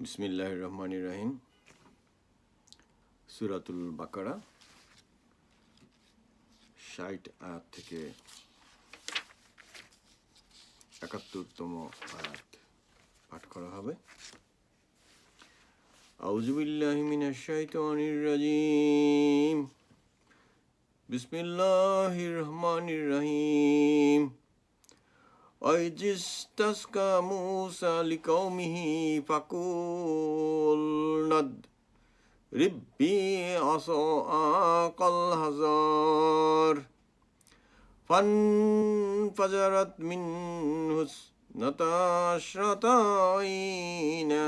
বিসমিল্লাহির রহমানির রহিম। সূরাতুল বাকারা ৬০ আয়াত থেকে ৭১তম আয়াত পাঠ করা হবে। আউযু বিল্লাহি মিনাশ শাইতানির রাজিম। বিসমিল্লাহির রহমানির রহিম। وَإِذِ اسْتَسْقَىٰ مُوسَىٰ لِقَوْمِهِ فَقُلْنَا اضْرِب بِّعَصَاكَ الْحَجَرَ فَانفَجَرَتْ مِنْهُ اثْنَتَا عَشْرَةَ عَيْنًا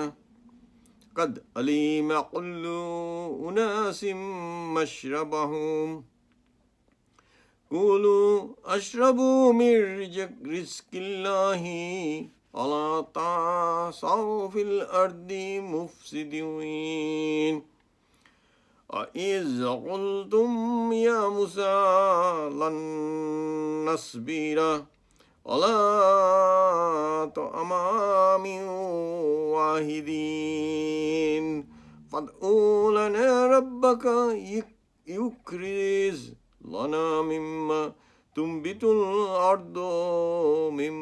قَدْ عَلِمَ كُلُّ أُنَاسٍ مَّشْرَبَهُمْ قُولُوا أَشْرَبُوا مِن رِّزْقِ اللَّهِ وَلَا تَعْثَوْا فِي الْأَرْضِ مُفْسِدِينَ وَإِذْ قُلْتُمْ يَا مُوسَىٰ لَن نَّصْبِرَ عَلَىٰ طَعَامٍ وَاحِدٍ فَادْعُ لَنَا رَبَّكَ يُخْرِجْ لَنَا مِمَّا تُنبِتُ الْأَرْضُ مِن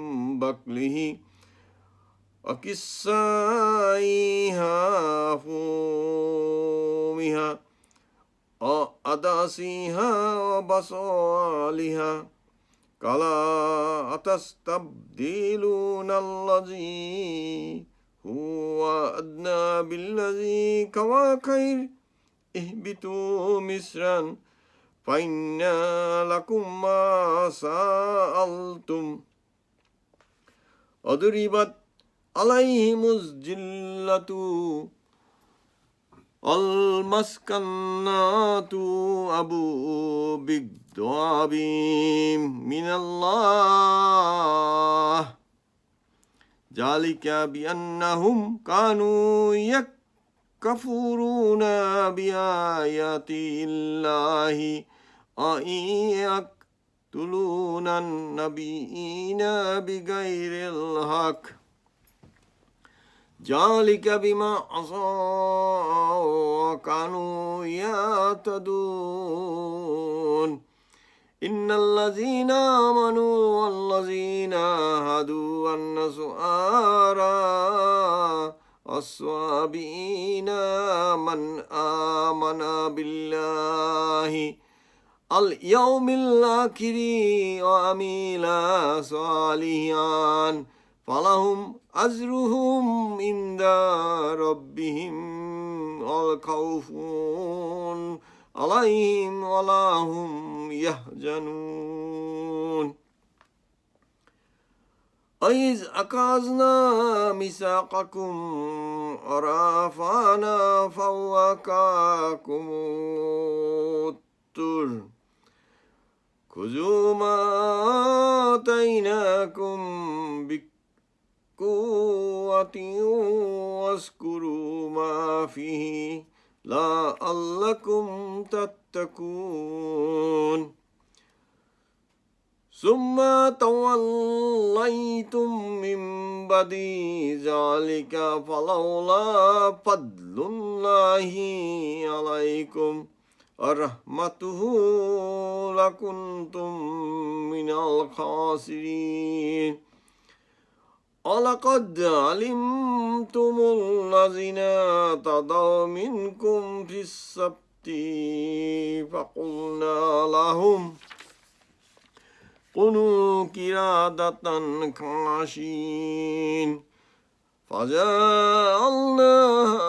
بَقْلِهِ وَقِثَّائِهَا وَفُومِهَا وَعَدَسِهَا وَبَصَلِهَا قَالَ أَتَسْتَبْدِلُونَ الَّذِي هُوَ أَدْنَىٰ بِالَّذِي هُوَ خَيْرٌ اهْبِطُوا مِصْرًا فَإِنَّ لَكُم مَّا سَأَلْتُمْ وَضُرِبَتْ عَلَيْهِمُ الذِّلَّةُ وَالْمَسْكَنَّةُ وَبَاءُوا بِغَضَبٍ مِّنَ اللَّهِ ذَلِكَ بِأَنَّهُمْ كَانُوا يَكْفُرُونَ بِآيَاتِ اللَّهِ وَيَقْتُلُونَ النَّبِيِّينَ بِغَيْرِ الْحَقِّ ذَلِكَ بِمَا عَصَوا وَكَانُوا يَعْتَدُونَ إِنَّ الَّذِينَ آمَنُوا وَالَّذِينَ هَادُوا وَالنَّصَارَىٰ وَالصَّابِئِينَ مَنْ آمَنَ بِاللَّهِ الْيَوْمِ الْآخِرِ وَعَمِلَ صَالِحًا فَلَهُمْ أَجْرُهُمْ عِندَ رَبِّهِمْ وَلَا خَوْفٌ عَلَيْهِمْ وَلَا هُمْ يَحْزَنُونَ وَإِذْ أَخَذْنَا مِيثَاقَكُمْ وَرَفَعْنَا فَوْقَكُمُ الطُّورَ خُذُوا مَا آتَيْنَاكُمْ بِقُوَّةٍ وَاذْكُرُوا مَا فِيهِ لَعَلَّكُمْ تَتَّقُونَ ثُمَّ تَوَلَّيْتُم مِّن بَعْدِ ذَلِكَ فَلَوْلَا فَضْلُ اللَّهِ عَلَيْكُمْ وَرَحْمَتُهُ لَكُنتُم مِّنَ الْخَاسِرِينَ وَلَقَدْ عَلِمْتُمُ الَّذِينَ اعْتَدَوْا مِنكُمْ فِي السَّبْتِ فَقُلْنَا لَهُمْ كُونُوا قِرَادَةً خَاسِئِينَ فَجَعَلْنَاهَا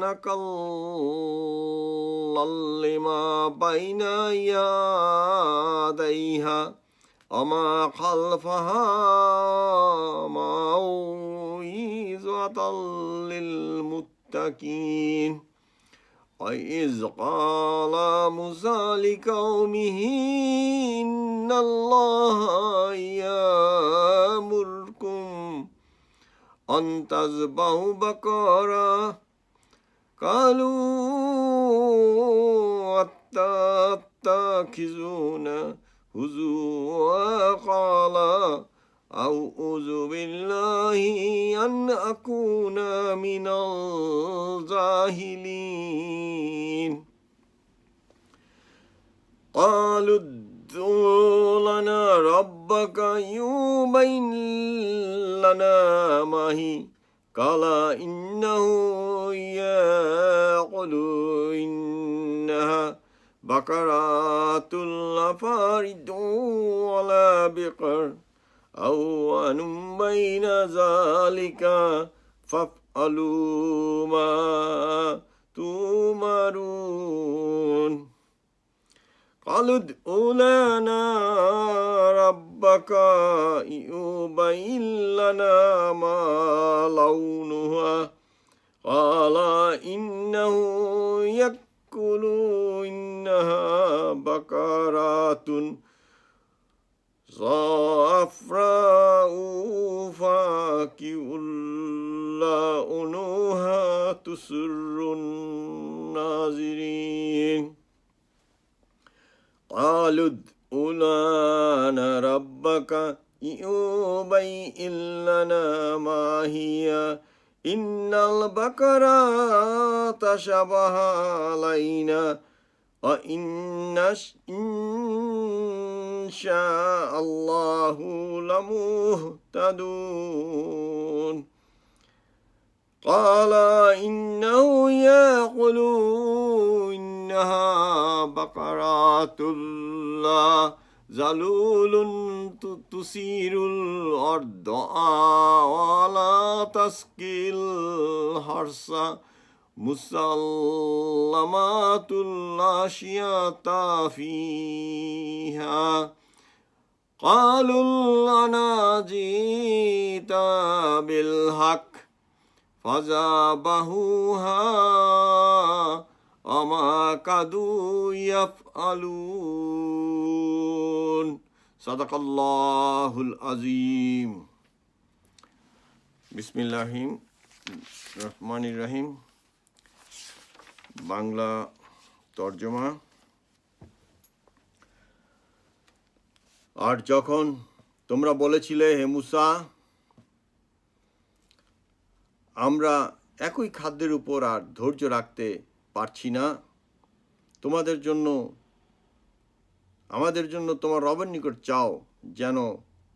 نَكَالًا لِّمَا بَيْنَ يَدَيْهَا وَمَا خَلْفَهَا مَوْعِظَةً لِّلْمُتَّقِينَ وَإِذْ قَالَ مُوسَىٰ لِقَوْمِهِ إِنَّ اللَّهَ يَأْمُرُكُمْ أَن تَذْبَحُوا بَقَرَةً قَالُوا أَتَتَّخِذُونَا هُزُوًا قَالَ أعوذ بالله أن أكون من الجاهلين قالوا ادع لنا ربك يبين لنا ما هي قال إنه يقول إنها بقرة لا فارض ولا بقر أو أن بين ذلك فافعلوا ما تؤمرون قالوا ادع لنا ربك يبين لنا ما لونها قال إنه يقول إنها بقرة صفراء فاقع لونها تسر الناظرين قالوا ادع لنا ربك يبين لنا ما هي إن البقرة تشابه علينا وإن شاء الله لمهتدون قال إنه يقول إنها بقرة لا ذلول تثير الأرض ولا تسقي الحرث مسلمات لا شية فيها قالوا لنا جئت بالحق فذبحوها وما كادوا يفعلون صدق الله العظيم بسم الله الرحمن الرحيم বাংলা তর্জমা। আর যখন তোমরা বলেছিলে, হে মূসা, আমরা একই খাদ্যের উপর আর ধৈর্য রাখতে পারছি না, আমাদের জন্য তোমার রবের নিকট চাও যেন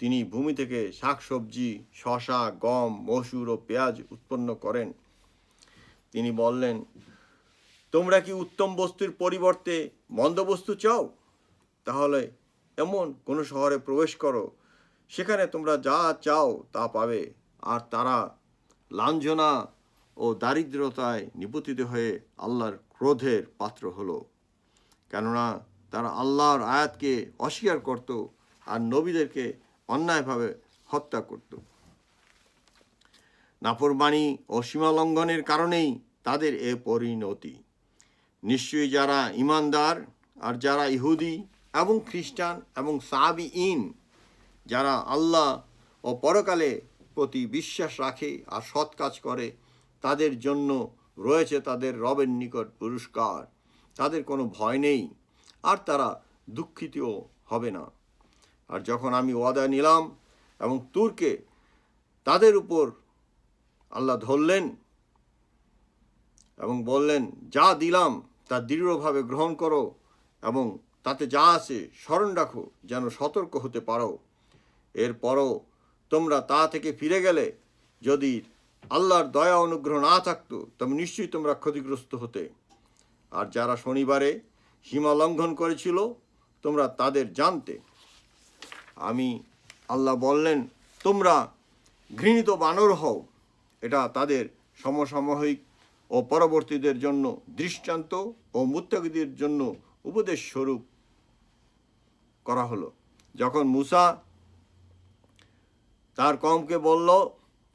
তিনি ভূমি থেকে শাকসবজি, শসা, গম, মসুর ও পেঁয়াজ উৎপন্ন করেন। তিনি বললেন, তোমরা কি উত্তম বস্তুর পরিবর্তে মন্দ বস্তু চাও? তাহলে এমন কোনো শহরে প্রবেশ করো, সেখানে তোমরা যা চাও তা পাবে। আর তারা লাঞ্ছনা ও দারিদ্রতায় নিপতিত হয়ে আল্লাহর ক্রোধের পাত্র হলো, কেননা তারা আল্লাহর আয়াতকে অস্বীকার করত আর নবীদেরকে অন্যায়ভাবে হত্যা করত। নাফরমানি ও সীমালঙ্ঘনের কারণেই তাদের এ পরিণতি। নিশ্চয়ই যারা ঈমানদার আর যারা ইহুদি এবং খ্রিস্টান এবং সাবিঈন, যারা আল্লাহ ও পরকালে প্রতি বিশ্বাস রাখে আর সৎ কাজ করে, তাদের জন্য রয়েছে তাদের রবের নিকট পুরস্কার। তাদের কোনো ভয় নেই আর তারা দুঃখিতও হবে না। আর যখন আমি ওয়াদা নিলাম এবং তুরকে তাদের উপর আল্লাহ ধরলেন এবং বললেন, যা দিলাম তা দৃঢ়ভাবে গ্রহণ করো এবং তাতে যা আছে স্মরণ রাখো, যেন সতর্ক হতে পারো। এরপরও তোমরা তা থেকে ফিরে গেলে যদি আল্লাহর দয়া অনুগ্রহ না থাকতো, তবে নিশ্চয়ই তোমরা ক্ষতিগ্রস্ত হতে। আর যারা শনিবারে সীমা লঙ্ঘন করেছিল, তোমরা তাদের জানতে। আমি আল্লাহ বললেন, তোমরা ঘৃণিত বানর হও। এটা তাদের সমসাময়িক ও পরবর্তীদের জন্য দৃষ্টান্ত ও মুত্তাকিদের জন্য উপদেশ স্বরূপ করা হলো। যখন মূসা তার কওমকে বলল,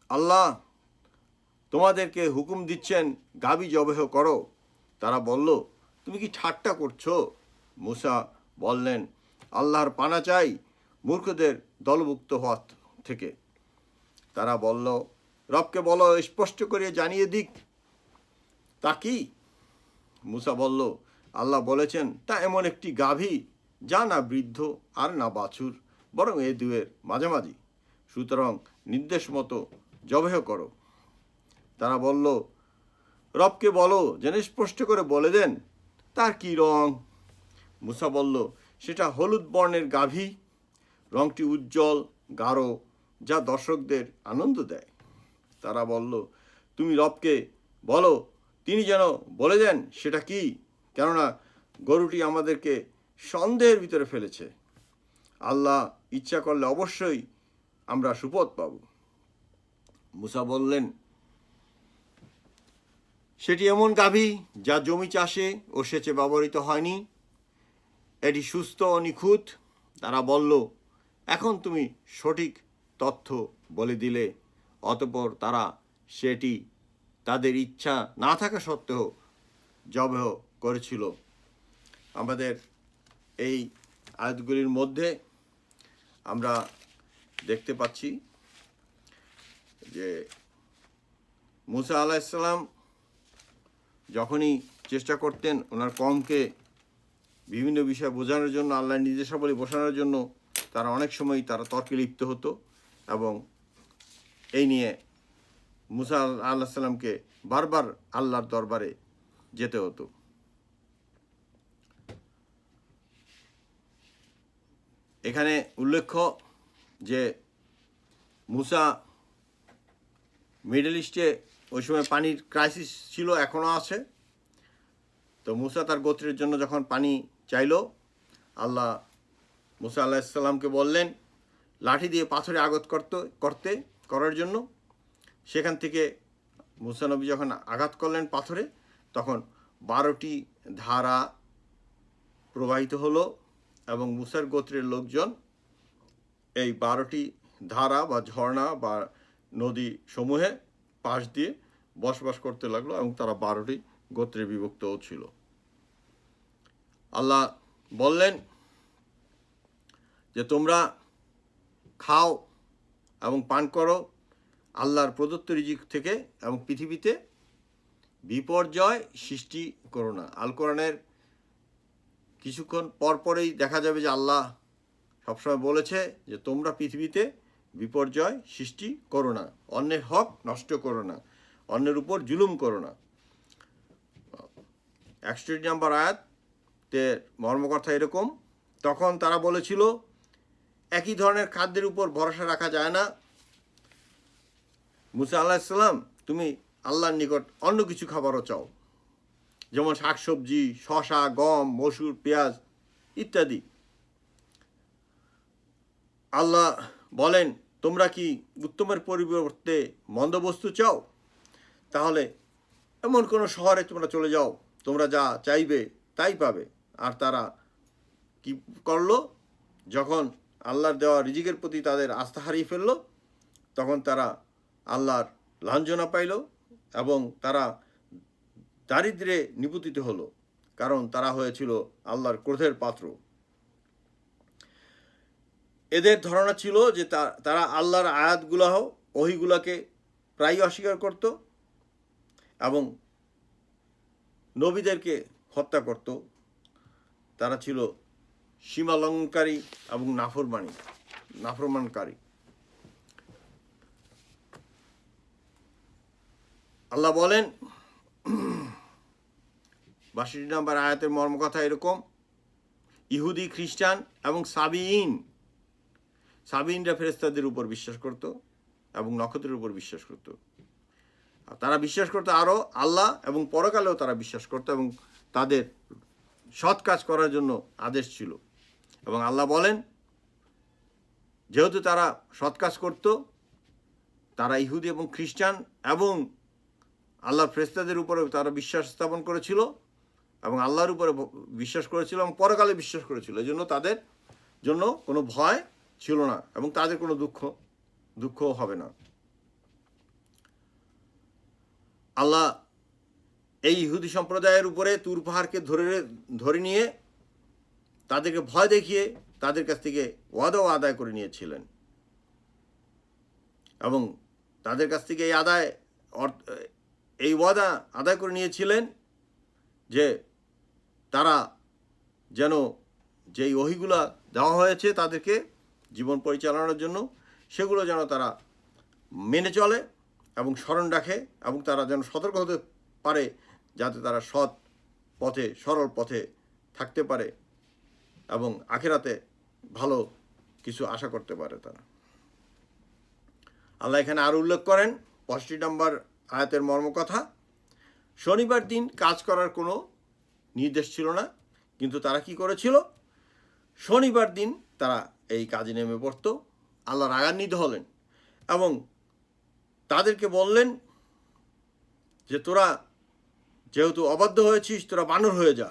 আল্লাহ তোমাদেরকে হুকুম দিচ্ছেন গাভী জবেহ করো, তারা বলল, তুমি কি ঠাট্টা করছো? মূসা বললেন, আল্লাহর পানা চাই মূর্খদের দলভুক্ত হওয়া থেকে। তারা বলল, রবকে বলো স্পষ্ট করে জানিয়ে দিক তা কি? মূসা বলল, আল্লাহ বলেছেন তা এমন একটি গাভী যা না বৃদ্ধ আর না বাছুর, বরং এ দুয়ের মাঝামাঝি। সুতরাং নির্দেশ মতো জবেহ করো। তারা বলল, রবকে বলো যেন স্পষ্ট করে বলে দেন তার কি রং। মুসা বলল, সেটা হলুদ বর্ণের গাভী, রংটি উজ্জ্বল গাঢ়, যা দর্শকদের আনন্দ দেয়। তারা বলল, তুমি রবকে বলো তিনি যেন বলে দেন সেটা কি, কেননা গরুটি আমাদেরকে সন্দেহের ভিতরে ফেলেছে। আল্লাহ ইচ্ছা করলে অবশ্যই আমরা সুপথ পাব। মুসা বললেন, সেটি এমন গাভী যা জমি চাষে ও সেচে ব্যবহৃত হয়নি, এটি সুস্থ ও নিখুঁত। তারা বলল, এখন তুমি সঠিক তথ্য বলে দিলে। অতঃপর তারা সেটি তাদের ইচ্ছা না থাকা সত্ত্বেও জবেহ করেছিল। আমাদের এই আয়াতগুলির মধ্যে আমরা দেখতে পাচ্ছি যে মুসা আলাইহিসসালাম যখনই চেষ্টা করতেন ওনার কওমকে বিভিন্ন বিষয় বোঝানোর জন্য, আল্লাহর নির্দেশাবলী বোঝানোর জন্য, তারা অনেক সময় তারা তর্কে লিপ্ত হতো এবং এই নিয়ে মুসা আলাইহিস সালামকে বারবার আল্লাহর দরবারে যেতে হতো। এখানে উল্লেখ্য যে মুসা মিডল ইস্টে ওই সময় পানির ক্রাইসিস ছিল, এখনও আছে। তো মুসা তার গোত্রের জন্য যখন পানি চাইল, আল্লাহ মুসা আলাইহিস সালামকে বললেন লাঠি দিয়ে পাথরে আঘাত করার জন্য। সেখান থেকে মুসা নবী যখন আঘাত করলেন পাথরে, তখন 12টি ধারা প্রবাহিত হলো এবং মুসার গোত্রের লোকজন এই 12টি ধারা বা ঝর্ণা বা নদী সমূহে পাশ দিয়ে বসবাস করতে লাগলো এবং তারা 12টি গোত্রে বিভক্তও ছিল। আল্লাহ বললেন যে তোমরা খাও এবং পান করো আল্লাহর প্রদত্ত রিজিক থেকে এবং পৃথিবীতে বিপর্যয় সৃষ্টি করো না। আল কোরআনের কিছুক্ষণ পরপরেই দেখা যাবে যে আল্লাহ সবসময় বলেছে যে তোমরা পৃথিবীতে বিপর্যয় সৃষ্টি করো না, অন্যের হক নষ্ট করো না, অন্যের উপর জুলুম করো না। 61 নম্বর আয়াতে মর্মকথা এরকম, তখন তারা বলেছিল একই ধরনের খাদ্যের উপর ভরসা রাখা যায় না। মুসা আলাইহিস সালাম, তুমি আল্লাহর নিকট অন্য কিছু খাবারও চাও, যেমন শাকসবজি, শসা, গম, মসুর, পেঁয়াজ ইত্যাদি। আল্লাহ বলেন, তোমরা কি উত্তমের পরিবর্তে মন্দ বস্তু চাও? তাহলে এমন কোনো শহরে তোমরা চলে যাও, তোমরা যা চাইবে তাই পাবে। আর তারা কি করলো? যখন আল্লাহর দেওয়া রিজিকের প্রতি তাদের আস্থা হারিয়ে ফেললো, তখন তারা আল্লাহর লাঞ্ছনা পাইল এবং তারা দারিদ্র্যে নিপতিত হলো, কারণ তারা হয়েছিল আল্লাহর ক্রোধের পাত্র। এদের ধারণা ছিল যে তারা আল্লাহর আয়াতগুলাহ ওহীগুলাকে প্রায় অস্বীকার করত এবং নবীদেরকে হত্যা করত। তারা ছিল সীমালঙ্ঘনকারী এবং নাফরমানকারী। আল্লাহ বলেন 62 নম্বর আয়াতের মর্মকথা এরকম, ইহুদি, খ্রিস্টান এবং সাবিইনরা ফেরেশতাদের উপর বিশ্বাস করত এবং নক্ষত্রের উপর বিশ্বাস করত। আর তারা বিশ্বাস করত আরও আল্লাহ এবং পরকালেও তারা বিশ্বাস করত এবং তাদের সৎ কাজ করার জন্য আদেশ ছিল। এবং আল্লাহ বলেন, যেহেতু তারা সৎ কাজ করত, তারা ইহুদি এবং খ্রিস্টান এবং আল্লাহর ফেরেশতাদের উপরে তারা বিশ্বাস স্থাপন করেছিল এবং আল্লাহর উপরে বিশ্বাস করেছিল এবং পরকালে বিশ্বাস করেছিল। এই জন্য তাদের জন্য কোনো ভয় ছিল না এবং তাদের কোনো দুঃখও হবে না। আল্লাহ এই ইহুদি সম্প্রদায়ের উপরে তুর পাহাড়কে ধরে নিয়ে তাদেরকে ভয় দেখিয়ে তাদের কাছ থেকে ওয়াদাও আদায় করে নিয়েছিলেন এবং তাদের কাছ থেকে এই ওয়াদা আদায় করে নিয়েছিলেন যে তারা যেন যেই ওহীগুলা দেওয়া হয়েছে তাদেরকে জীবন পরিচালনার জন্য, সেগুলো যেন তারা মেনে চলে এবং স্মরণ রাখে, এবং তারা যেন সতর্ক হতে পারে যাতে তারা সৎ পথে, সরল পথে থাকতে পারে এবং আখিরাতে ভালো কিছু আশা করতে পারে তারা। আল্লাহ এখানে আরও উল্লেখ করেন 65 নম্বর আয়াতের মর্মকথা, শনিবার দিন কাজ করার কোনো নির্দেশ ছিল না, কিন্তু তারা কি করেছিল, শনিবার দিন তারা এই কাজে নেমে পড়ত। আল্লাহ রাগান্বিত হলেন এবং তাদেরকে বললেন যে তোরা যেহেতু অবাধ্য হয়েছিস, তোরা বানর হয়ে যা।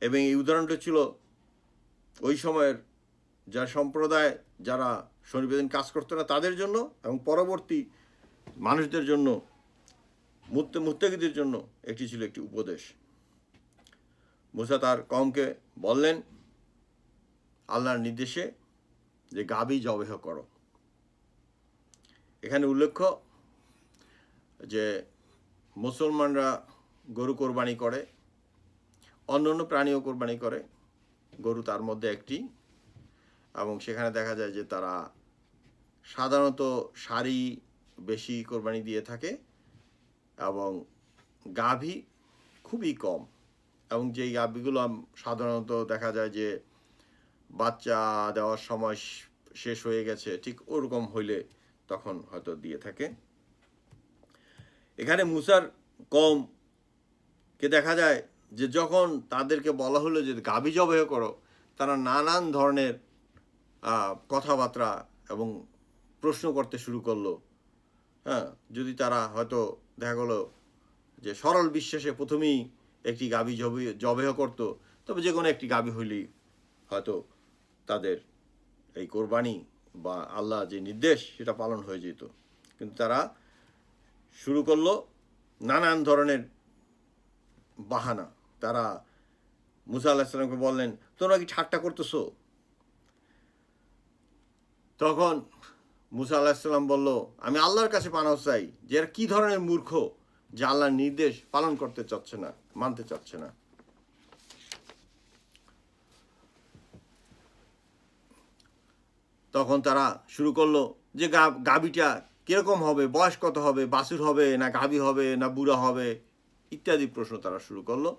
এবং এই উদাহরণটা ছিল ওই সময়ের যার সম্প্রদায় যারা শনিবার দিন কাজ করতো না তাদের জন্য, এবং পরবর্তী মানুষদের জন্য, মুত্তাকিদের জন্য একটি ছিল একটি উপদেশ। মুসা তার কওমকে বললেন আল্লাহর নির্দেশে যে গাভী জবেহ করো। এখানে উল্লেখ্য যে মুসলমানরা গরু কোরবানি করে, অন্য অন্য প্রাণীও কোরবানি করে, গরু তার মধ্যে একটি, এবং সেখানে দেখা যায় যে তারা সাধারণত ষাঁড়ি বেশি কোরবানি দিয়ে থাকে এবং গাভী খুবই কম, এবং যেই গাভীগুলো সাধারণত দেখা যায় যে বাচ্চা দেওয়ার সময় শেষ হয়ে গেছে, ঠিক ওরকম হইলে তখন হয়তো দিয়ে থাকে। এখানে মুসার কওমকে দেখা যায় যে যখন তাদেরকে বলা হলো যে গাভী জবাই করো, তারা নানান ধরনের কথাবার্তা এবং প্রশ্ন করতে শুরু করলো। হ্যাঁ, যদি তারা হয়তো দেখা গেলো যে সরল বিশ্বাসে প্রথমেই একটি গাভী জবেহ করতো, তবে যে কোনো একটি গাভী হইলেই হয়তো তাদের এই কোরবানি বা আল্লাহ যে নির্দেশ সেটা পালন হয়ে যেত। কিন্তু তারা শুরু করলো নানান ধরনের বাহানা। তারা মুসা আলাইহিস সালামকে বললেন, তোমরা কি ঠাট্টা করতেছো? তখন মুসা আলাইহিস সালাম বলল, আমি আল্লাহর কাছে পানাহ চাই যে এরা কী ধরনের মূর্খ যে আল্লাহর নির্দেশ পালন করতে চাচ্ছে না, মানতে চাচ্ছে না। তখন তারা শুরু করলো যে গাভীটা কীরকম হবে, বয়স কত হবে, বাছুর হবে না গাভী হবে না বুড়া হবে, ইত্যাদি প্রশ্ন তারা শুরু করলো।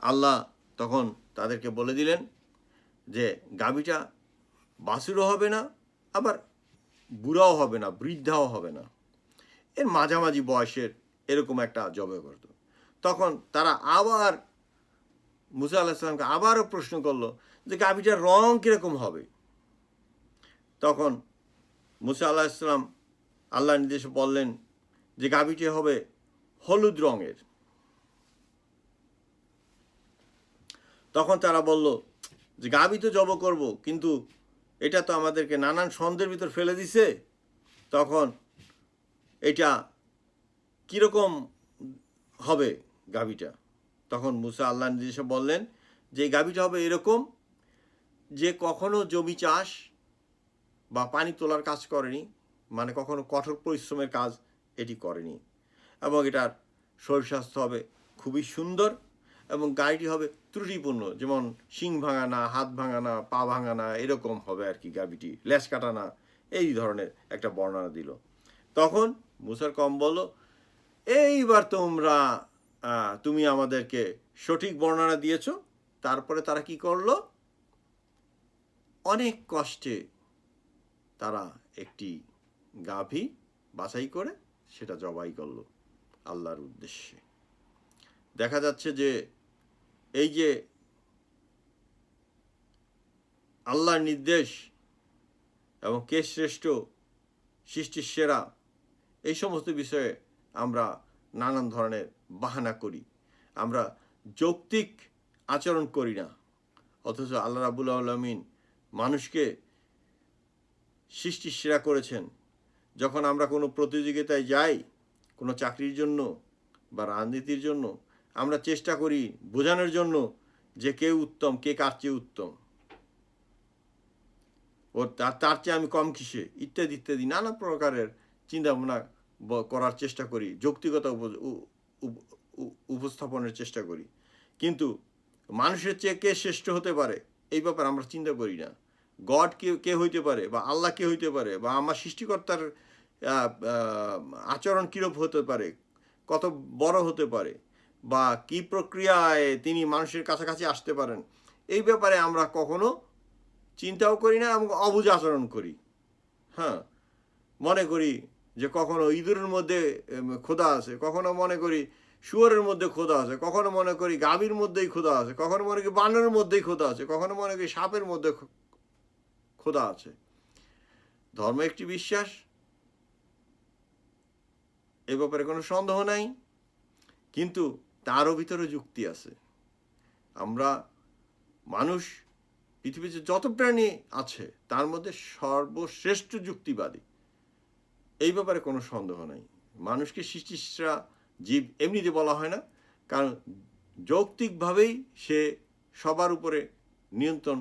আল্লাহ তখন তাদেরকে বলে দিলেন যে গাভীটা বাছুরও হবে না, আবার বুড়াও হবে না, বৃদ্ধাও হবে না, এর মাঝামাঝি বয়সের এরকম একটা জবাই করত। তখন তারা আবার মুসা আলাইহিস সালামকে আবারও প্রশ্ন করলো যে গাভীটার রং কীরকম হবে। তখন মুসা আলাইহিস সালাম আল্লাহর নির্দেশে বললেন যে গাভীটি হবে হলুদ রঙের। তখন তারা বলল যে গাভী তো জব করব, কিন্তু এটা তো আমাদেরকে নানান সন্দেহের ভিতর ফেলে দিছে, তখন এটা কীরকম হবে গাভীটা। তখন মুসা আল্লাহর নির্দেশে বললেন যে গাভীটা হবে এরকম যে কখনো জমি চাষ বা পানি তোলার কাজ করেনি, মানে কখনো কঠোর পরিশ্রমের কাজ এটি করেনি, এবং এটার শরীর স্বাস্থ্য হবে খুবই সুন্দর, এবং গাড়িটি হবে ত্রুটিপূর্ণ, যেমন শিং ভাঙা না, হাত ভাঙা না, পা ভাঙা না, এরকম হবে আর কি গাভীটি, লেজ কাটা না, এই ধরনের একটা বর্ণনা দিল। তখন মুসার কওম বলল, এইবার তুমি আমাদেরকে সঠিক বর্ণনা দিয়েছ। তারপরে তারা কি করলো, অনেক কষ্টে তারা একটি গাভী বাছাই করে সেটা জবাই করল আল্লাহর উদ্দেশ্যে। দেখা যাচ্ছে যে এই যে আল্লাহর নির্দেশ এবং কে শ্রেষ্ঠ, সৃষ্টির সেরা, এই সমস্ত বিষয়ে আমরা নানান ধরনের বাহানা করি, আমরা যৌক্তিক আচরণ করি না, অথচ আল্লাহ রাব্বুল আলামিন মানুষকে সৃষ্টির সেরা করেছেন। যখন আমরা কোনো প্রতিযোগিতায় যাই, কোনো চাকরির জন্য বা রাজনীতির জন্য, আমরা চেষ্টা করি বোঝানোর জন্য যে কে উত্তম, কে কার চেয়ে উত্তম, ও তার চেয়ে আমি কম কিসে, ইত্যাদি ইত্যাদি নানা প্রকারের চিন্তাভাবনা করার চেষ্টা করি, যৌক্তিকতা উপস্থাপনের চেষ্টা করি। কিন্তু মানুষের চেয়ে কে শ্রেষ্ঠ হতে পারে এই ব্যাপারে আমরা চিন্তা করি না। গড কে হইতে পারে, বা আল্লাহ কে হইতে পারে, বা আমার সৃষ্টিকর্তার আচরণ কীরূপ হতে পারে, কত বড় হতে পারে, বা কি প্রক্রিয়ায় তিনি মানুষের কাছাকাছি আসতে পারেন, এই ব্যাপারে আমরা কখনো চিন্তাও করি না এবং অবুঝ আচরণ করি। হ্যাঁ, মনে করি যে কখনো ইঁদুরের মধ্যে খোদা আছে, কখনো মনে করি শুয়োরের মধ্যে খোদা আছে, কখনো মনে করি গাভীর মধ্যেই খোদা আছে, কখনো মনে করি বানরের মধ্যেই খোদা আছে, কখনো মনে করি সাপের মধ্যে খোদা আছে। ধর্ম একটি বিশ্বাস, এ ব্যাপারে কোনো সন্দেহ নাই, কিন্তু তারও ভিতরে যুক্তি আছে। আমরা মানুষ, পৃথিবীতে যত প্রাণী আছে তার মধ্যে সর্বশ্রেষ্ঠ যুক্তিবাদী, এই ব্যাপারে কোনো সন্দেহ নাই। মানুষকে সৃষ্টিসেরা জীব এমনিতে বলা হয় না, কারণ যৌক্তিকভাবেই সে সবার উপরে নিয়ন্ত্রণ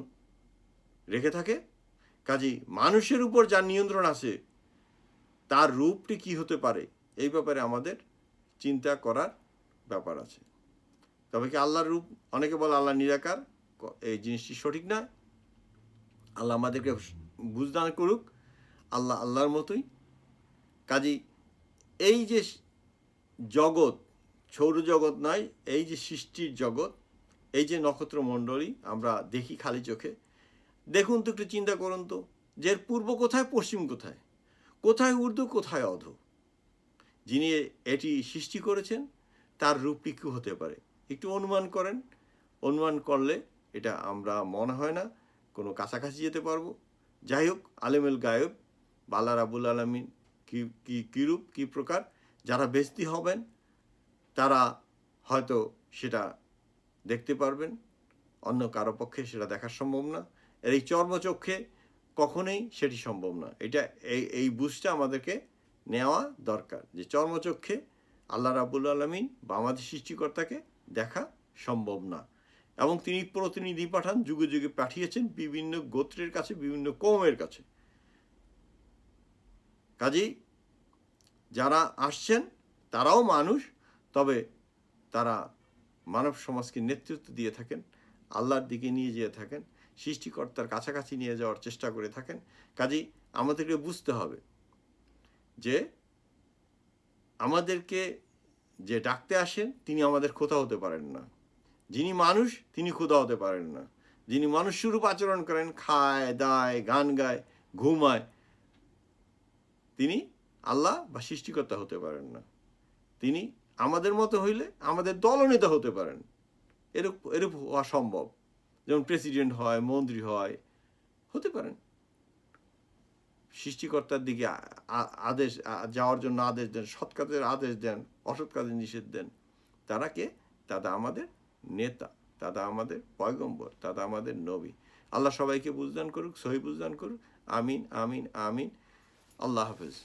রেখে থাকে। কাজেই মানুষের উপর যার নিয়ন্ত্রণ আছে তার রূপটি কি হতে পারে, এই ব্যাপারে আমাদের চিন্তা করার ব্যাপার আছে। তবে কি আল্লাহর রূপ, অনেকে বলে আল্লাহ নিরাকার, এই জিনিসটি সঠিক না। আল্লাহ আমাদেরকে বুঝদান করুক, আল্লাহ আল্লাহর মতোই। কাজেই এই যে জগৎ, সৌরজগৎ নয়, এই যে সৃষ্টির জগৎ, এই যে নক্ষত্রমণ্ডলী আমরা দেখি খালি চোখে, দেখুন তো, একটু চিন্তা করুন তো, যে এর পূর্ব কোথায়, পশ্চিম কোথায়, কোথায় ঊর্ধ্ব, কোথায় অধ। যিনি এটি সৃষ্টি করেছেন তার রূপটি কী হতে পারে, একটু অনুমান করেন। অনুমান করলে এটা আমরা মনে হয় না কোনো কাছাকাছি যেতে পারবো। যাই হোক, আলেমুল গায়েব বা আল্লাহ রাব্বুল আলামিন কী রূপ, কী প্রকার, যারা বেস্তি হবেন তারা হয়তো সেটা দেখতে পারবেন, অন্য কারো পক্ষে সেটা দেখা সম্ভব না। এই চর্মচক্ষে কখনোই সেটি সম্ভব না। এটা এই বুঝটা আমাদেরকে নেওয়া দরকার, যে চর্মচক্ষে আল্লাহ রাব্বুল আলামিন বা আমাদের সৃষ্টিকর্তাকে দেখা সম্ভব না। এবং তিনি প্রতিনিধি পাঠান, যুগে যুগে পাঠিয়েছেন বিভিন্ন গোত্রের কাছে, বিভিন্ন কওমের কাছে। কাজেই যারা আসছেন তারাও মানুষ, তবে তারা মানব সমাজকে নেতৃত্ব দিয়ে থাকেন, আল্লাহর দিকে নিয়ে যেয়ে থাকেন, সৃষ্টিকর্তার কাছাকাছি নিয়ে যাওয়ার চেষ্টা করে থাকেন। কাজেই আমাদেরকে বুঝতে হবে যে আমাদেরকে যে ডাকতে আসেন তিনি আমাদের খোদা হতে পারেন না। যিনি মানুষ তিনি খোদা হতে পারেন না। যিনি মানুষস্বরূপ আচরণ করেন, খায় দায়, গান গায়, ঘুমায়, তিনি আল্লাহ বা সৃষ্টিকর্তা হতে পারেন না। তিনি আমাদের মতো হইলে আমাদের দলনেতা হতে পারেন, এরূপ হওয়া সম্ভব। যেমন প্রেসিডেন্ট হয়, মন্ত্রী হয়, হতে পারেন। সৃষ্টিকর্তার দিকে আদেশ যাওয়ার জন্য আদেশ দেন, সৎ কাজের আদেশ দেন, অসৎ কাজের নিষেধ দেন। তারা কে? তারা আমাদের নেতা, তারা আমাদের পয়গম্বর, তারা আমাদের নবী। আল্লাহ সবাইকে বুঝদান করুক, সহি বুঝদান করুক। আমিন, আমিন, আমিন। আল্লাহ হাফেজ।